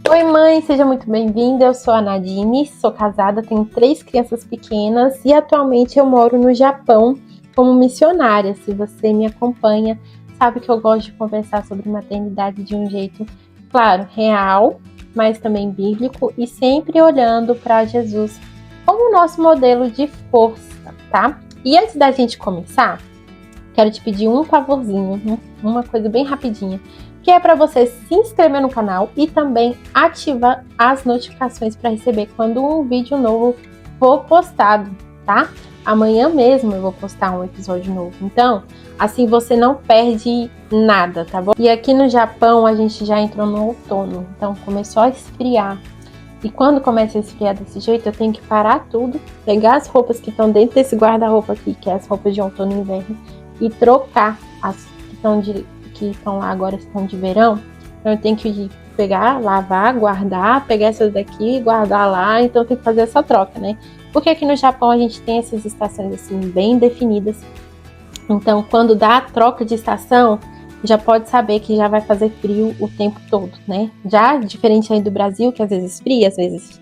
Oi mãe, seja muito bem-vinda, eu sou a Nadine, sou casada, tenho 3 crianças pequenas e atualmente eu moro no Japão como missionária. Se você me acompanha, sabe que eu gosto de conversar sobre maternidade de um jeito, claro, real, mas também bíblico e sempre olhando para Jesus como o nosso modelo de força, tá? E antes da gente começar, quero te pedir um favorzinho, uma coisa bem rapidinha, que é para você se inscrever no canal e também ativar as notificações para receber quando um vídeo novo for postado, tá? Amanhã mesmo eu vou postar um episódio novo, então assim você não perde nada, tá bom? E aqui no Japão a gente já entrou no outono, então começou a esfriar. E quando começa a esfriar desse jeito, eu tenho que parar tudo, pegar as roupas que estão dentro desse guarda-roupa aqui, que é as roupas de outono e inverno, e trocar as que estão lá agora, estão de verão. Então eu tenho que pegar, lavar, guardar, pegar essas daqui, guardar lá, então eu tenho que fazer essa troca, né? Porque aqui no Japão a gente tem essas estações assim bem definidas. Então quando dá a troca de estação, já pode saber que já vai fazer frio o tempo todo, né? Já diferente aí do Brasil, que às vezes fria, às vezes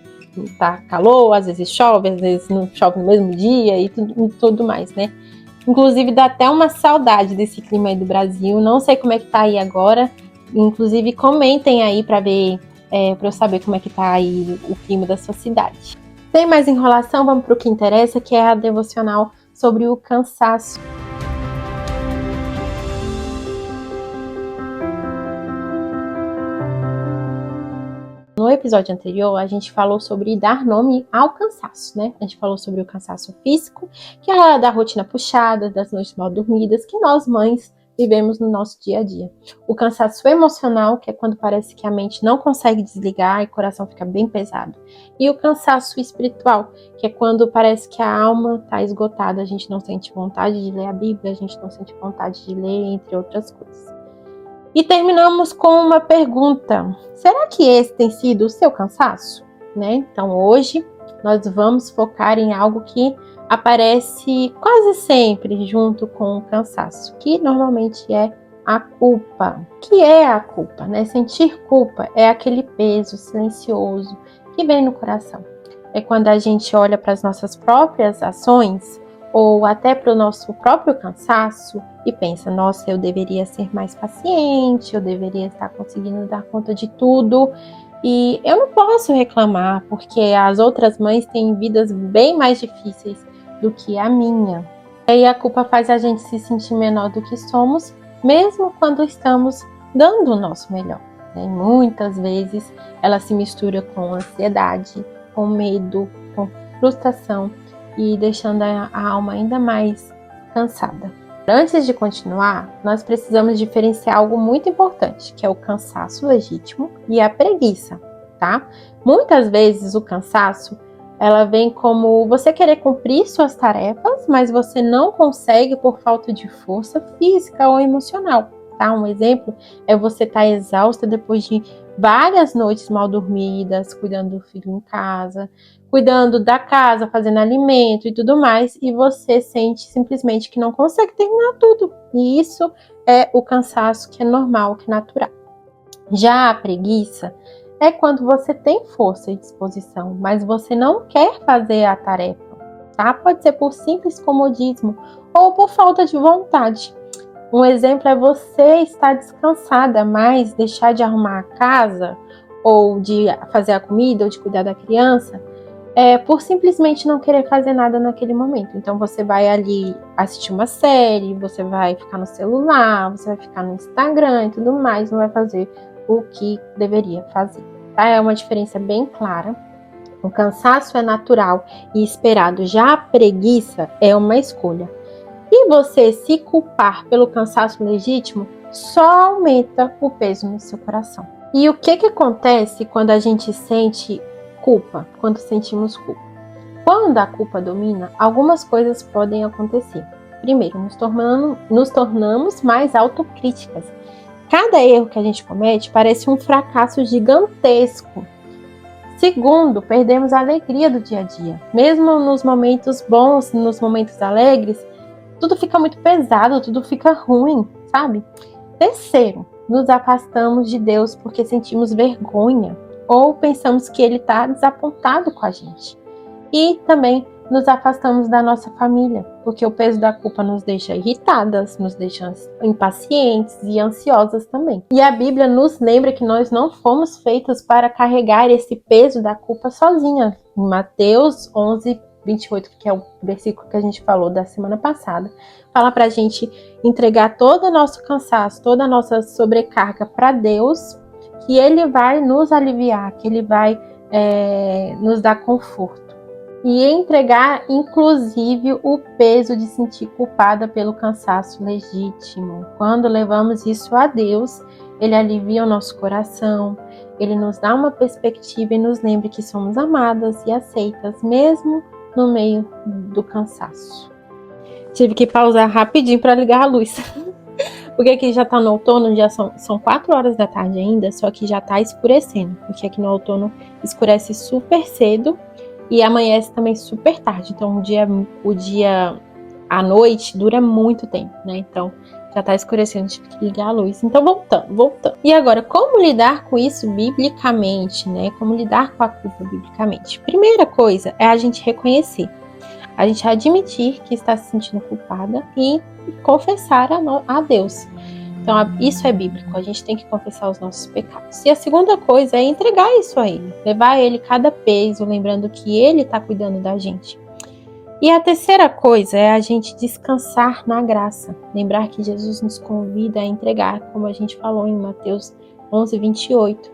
tá calor, às vezes chove, às vezes não chove no mesmo dia e tudo mais, né? Inclusive dá até uma saudade desse clima aí do Brasil. Não sei como é que tá aí agora. Inclusive comentem aí para ver, para eu saber como é que tá aí o clima da sua cidade. Sem mais enrolação, vamos para o que interessa, que é a devocional sobre o cansaço. No episódio anterior, a gente falou sobre dar nome ao cansaço, né? A gente falou sobre o cansaço físico, que é da rotina puxada, das noites mal dormidas, que nós mães vivemos no nosso dia a dia. O cansaço emocional, que é quando parece que a mente não consegue desligar e o coração fica bem pesado. E o cansaço espiritual, que é quando parece que a alma está esgotada, a gente não sente vontade de ler a Bíblia, a gente não sente vontade de ler, entre outras coisas. E terminamos com uma pergunta: será que esse tem sido o seu cansaço? Né? Então hoje nós vamos focar em algo que aparece quase sempre junto com o cansaço, que normalmente é a culpa. O que é a culpa? Né? Sentir culpa é aquele peso silencioso que vem no coração. É quando a gente olha para as nossas próprias ações ou até para o nosso próprio cansaço e pensa, nossa, eu deveria ser mais paciente, eu deveria estar conseguindo dar conta de tudo e eu não posso reclamar porque as outras mães têm vidas bem mais difíceis do que a minha. E aí a culpa faz a gente se sentir menor do que somos, mesmo quando estamos dando o nosso melhor, né? Muitas vezes ela se mistura com ansiedade, com medo, com frustração e deixando a alma ainda mais cansada. Antes de continuar, nós precisamos diferenciar algo muito importante, que é o cansaço legítimo e a preguiça, tá? Muitas vezes o cansaço, ela vem como você querer cumprir suas tarefas, mas você não consegue por falta de força física ou emocional, tá? Um exemplo é você estar exausta depois de várias noites mal dormidas, cuidando do filho em casa, cuidando da casa, fazendo alimento e tudo mais, e você sente simplesmente que não consegue terminar tudo. E isso é o cansaço que é normal, que é natural. Já a preguiça é quando você tem força e disposição, mas você não quer fazer a tarefa, tá? Pode ser por simples comodismo ou por falta de vontade. Um exemplo é você estar descansada, mas deixar de arrumar a casa, ou de fazer a comida, ou de cuidar da criança, por simplesmente não querer fazer nada naquele momento. Então você vai ali assistir uma série, você vai ficar no celular, você vai ficar no Instagram e tudo mais, não vai fazer o que deveria fazer. Tá? É uma diferença bem clara. O cansaço é natural e esperado, já a preguiça é uma escolha. E você se culpar pelo cansaço legítimo só aumenta o peso no seu coração. E o que acontece quando a gente sente culpa, quando sentimos culpa? Quando a culpa domina, algumas coisas podem acontecer. Primeiro, nos tornamos mais autocríticas. Cada erro que a gente comete parece um fracasso gigantesco. Segundo, perdemos a alegria do dia a dia. Mesmo nos momentos bons, nos momentos alegres, tudo fica muito pesado, tudo fica ruim, sabe? Terceiro, nos afastamos de Deus porque sentimos vergonha. ou pensamos que ele está desapontado com a gente. E também nos afastamos da nossa família, porque o peso da culpa nos deixa irritadas, nos deixa impacientes e ansiosas também. E a Bíblia nos lembra que nós não fomos feitos para carregar esse peso da culpa sozinhas. Em Mateus 11:28, que é o versículo que a gente falou da semana passada, fala para a gente entregar todo o nosso cansaço, toda a nossa sobrecarga para Deus, que Ele vai nos aliviar, que Ele vai nos dar conforto. E entregar, inclusive, o peso de sentir culpada pelo cansaço legítimo. Quando levamos isso a Deus, Ele alivia o nosso coração, Ele nos dá uma perspectiva e nos lembra que somos amadas e aceitas, mesmo no meio do cansaço. Tive que pausar rapidinho para ligar a luz, porque aqui já está no outono, já são 4 horas da tarde ainda, só que já está escurecendo, porque aqui no outono escurece super cedo, e amanhece também super tarde, então o dia à noite dura muito tempo, né? Então já tá escurecendo, tive que ligar a luz. Então voltando. E agora, como lidar com isso biblicamente, né? Como lidar com a culpa biblicamente? Primeira coisa é a gente reconhecer, a gente admitir que está se sentindo culpada e confessar a Deus. Então, isso é bíblico, a gente tem que confessar os nossos pecados. E a segunda coisa é entregar isso a Ele, levar a Ele cada peso, lembrando que Ele está cuidando da gente. E a terceira coisa é a gente descansar na graça, lembrar que Jesus nos convida a entregar, como a gente falou em Mateus 11:28.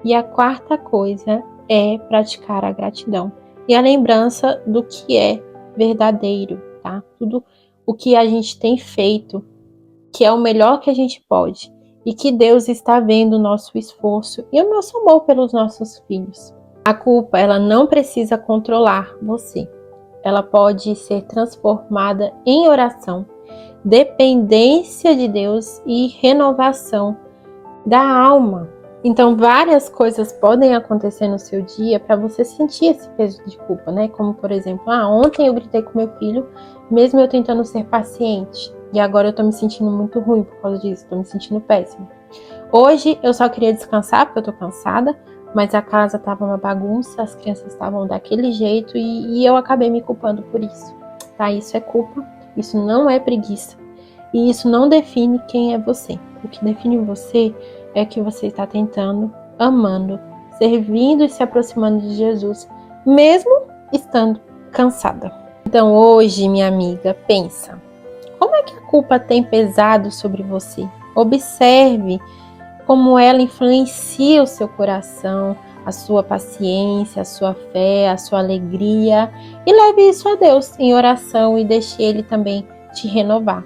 E a quarta coisa é praticar a gratidão e a lembrança do que é verdadeiro, tá? Tudo o que a gente tem feito, que é o melhor que a gente pode, e que Deus está vendo o nosso esforço e o nosso amor pelos nossos filhos. A culpa, ela não precisa controlar você. Ela pode ser transformada em oração, dependência de Deus e renovação da alma. Então, várias coisas podem acontecer no seu dia para você sentir esse peso de culpa, né? Como, por exemplo, ontem eu gritei com meu filho, mesmo eu tentando ser paciente. E agora eu tô me sentindo muito ruim por causa disso, tô me sentindo péssima. Hoje eu só queria descansar porque eu tô cansada, mas a casa tava uma bagunça, as crianças estavam daquele jeito e eu acabei me culpando por isso, tá? Isso é culpa, isso não é preguiça e isso não define quem é você. O que define você é que você está tentando, amando, servindo e se aproximando de Jesus, mesmo estando cansada. Então hoje, minha amiga, pensa. Como é que a culpa tem pesado sobre você? Observe como ela influencia o seu coração, a sua paciência, a sua fé, a sua alegria. E leve isso a Deus em oração e deixe Ele também te renovar.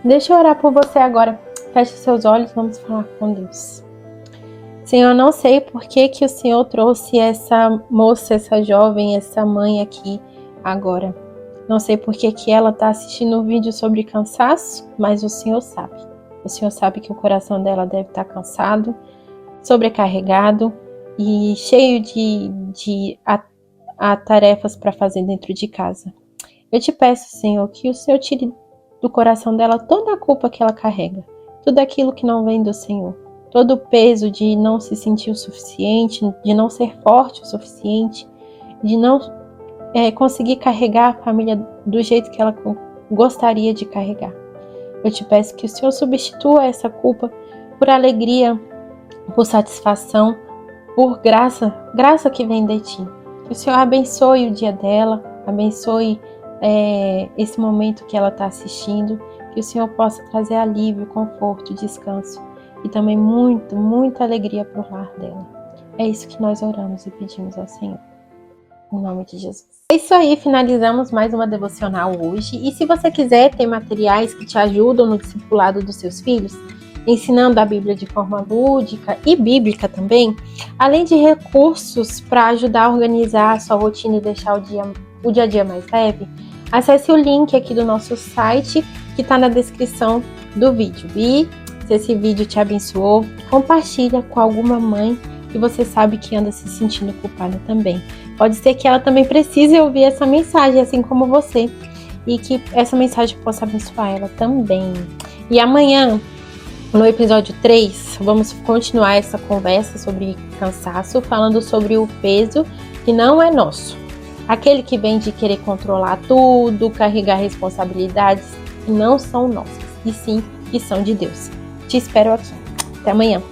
Deixa eu orar por você agora. Feche seus olhos, vamos falar com Deus. Senhor, eu não sei por que o Senhor trouxe essa moça, essa jovem, essa mãe aqui agora. Não sei por que ela está assistindo um vídeo sobre cansaço, mas o Senhor sabe. O Senhor sabe que o coração dela deve estar cansado, sobrecarregado e cheio de tarefas para fazer dentro de casa. Eu te peço, Senhor, que o Senhor tire do coração dela toda a culpa que ela carrega, tudo aquilo que não vem do Senhor, todo o peso de não se sentir o suficiente, de não ser forte o suficiente, de não conseguir carregar a família do jeito que ela gostaria de carregar. Eu te peço que o Senhor substitua essa culpa por alegria, por satisfação, por graça que vem de Ti. Que o Senhor abençoe o dia dela, abençoe esse momento que ela está assistindo, que o Senhor possa trazer alívio, conforto, descanso e também muita alegria para o lar dela. É isso que nós oramos e pedimos ao Senhor. Em nome de Jesus. É isso aí, finalizamos mais uma devocional hoje. E se você quiser ter materiais que te ajudam no discipulado dos seus filhos, ensinando a Bíblia de forma lúdica e bíblica também, além de recursos para ajudar a organizar a sua rotina e deixar o dia a dia mais leve, acesse o link aqui do nosso site que está na descrição do vídeo. E se esse vídeo te abençoou, compartilha com alguma mãe que você sabe que anda se sentindo culpada também. Pode ser que ela também precise ouvir essa mensagem, assim como você, e que essa mensagem possa abençoar ela também. E amanhã No episódio 3, vamos continuar essa conversa sobre cansaço, falando sobre o peso que não é nosso. Aquele que vem de querer controlar tudo, carregar responsabilidades que não são nossas, e sim que são de Deus. Te espero aqui. Até amanhã.